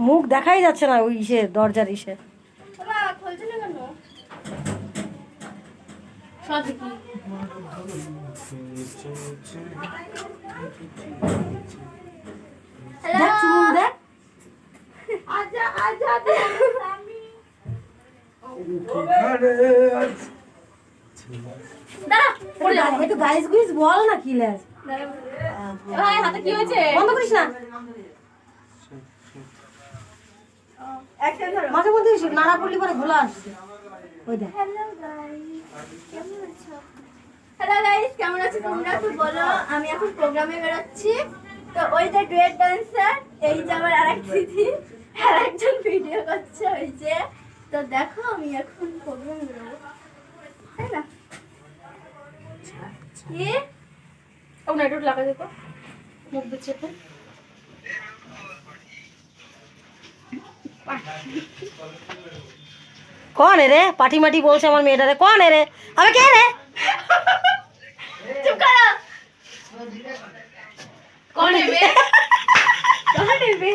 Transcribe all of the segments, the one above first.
মুখ দেখাই যাচ্ছে না ওই ইসে দরজার ইসে। দেখ চুমুক দেখ। একটু গাইস গুইস বল না কি লেস। ভাই হাতে কি হয়েছে? বন্ধ করিস না। মাঝে মধ্যে নাড়া পড়লি পরে ঘোলা আসছে। ওই দেখ। হ্যালো গাইস, কেমন আছো তোমরা? তো বলো, আমি এখন প্রোগ্রামে বেরোচ্ছি। তো ওই যে ডুয়েট ডান্সার, এই যে আমার আরেক দিদি, আরেকজন ভিডিও করছে ওই যে। তো দেখো আমি এখন প্রোগ্রামে বেরোবো, তাই না? কি? ও না, একটু লাগা দেখো, মুখ দিচ্ছে তো। कौन है रे? पाठी माठी बोल से हमारे मेडा रे कौन है रे? अबे क्या रे? चुप करो। कौन है बे? कौन है बे?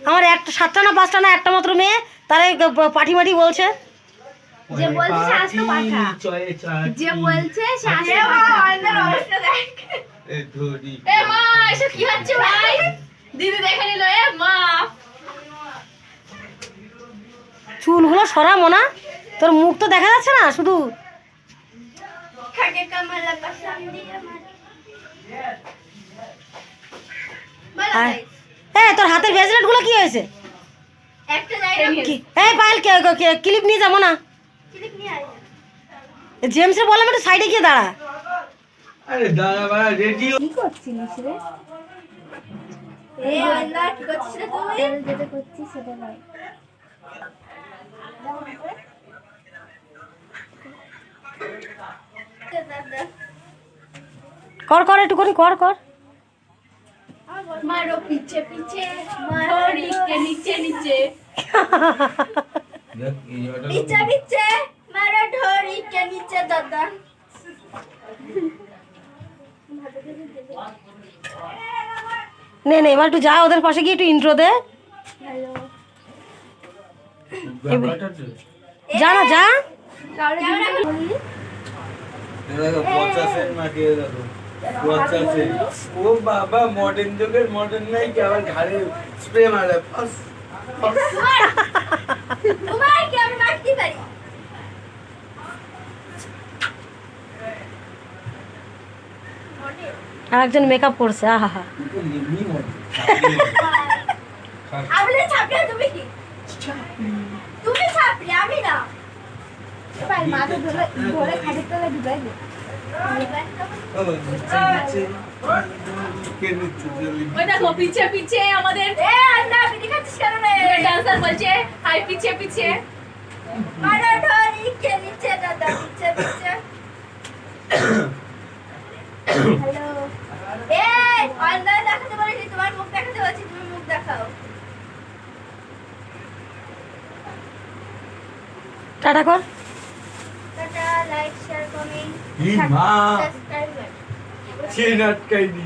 আমার একটা সাতটা না পাঁচটা না একটা মাত্র মেয়ে, তারে পাठी মাটি বলছে। যে বলছে সে আসতো পাঠা, যে বলছে সে আসতো পাঠা। আমাদের অবস্থা দেখ। এ ধরি, এ মা এসব কি হচ্ছে ভাই? দিদি দেখে নিল। এ মা, চুলগুলো সরা মোনা, তোর মুখ তো দেখা যাচ্ছে না শুধু। খাকে কামালা পছন্দ দিয়ে মার। এ তোর হাতের ব্রেসলেট গুলো কি হয়েছে? একটা জায়গা কি এই পায়েল ক্লিপ নিয়ে যাবো না? ক্লিপ নিয়ে আয়। জেমসে বললাম একটু সাইডে গিয়ে দাঁড়া। আরে দাঁড়া বাড়া রেডিও কি করছিস রে? এ আল্লাহ, কি করছিস রে তুই? যেটা করছিস সেটা নয়। কর কর একটু করি, কর কর। मारो पीछे पीछे, मारो नीचे नीचे नीचे, पीछे पीछे मारो ढोरी के नीचे दादा। নে নে এবার একটু যা ওদের পাশে গিয়ে একটু ইন্ট্রো দে। हेलो, যা না যা। कैमरा खोली। দেখো 50 মাকে দেখো 50 ও বাবা মডার্ন যুগের মডার্ন নাই কি আবার ঘাড়ে স্প্রে মারে ফাস তোমার কি আমি মারতে পারি? আর একজন মেকআপ করছে, আহা হা। লিমনি মডার্ন আমলে ছাপড়ে তুমি কি? তুমি ছাপড়ে আমি না। ভাই মাথা ধরে ধরে খাটের তলায় ঢুকাই দে। ও নিচে কে নিচে ওই দেখো পিছে পিছে আমাদের এ আন্না আপনি খাচ্ছিস কেন রে? ডান্সার বলছে হাই পিছে পিছে। मारो ढोरी के नीचे दादा, पीछे पीछे। हेलो, ए অনলাইন দেখাতে বলেছি, তোমার মুখ দেখাতে বলেছি, তুমি মুখ দেখাও। টাটা কর। টাটা, লাইক শেয়ার কমেন্ট ই মা সাবস্ক্রাইব। চেন আটকাই দি।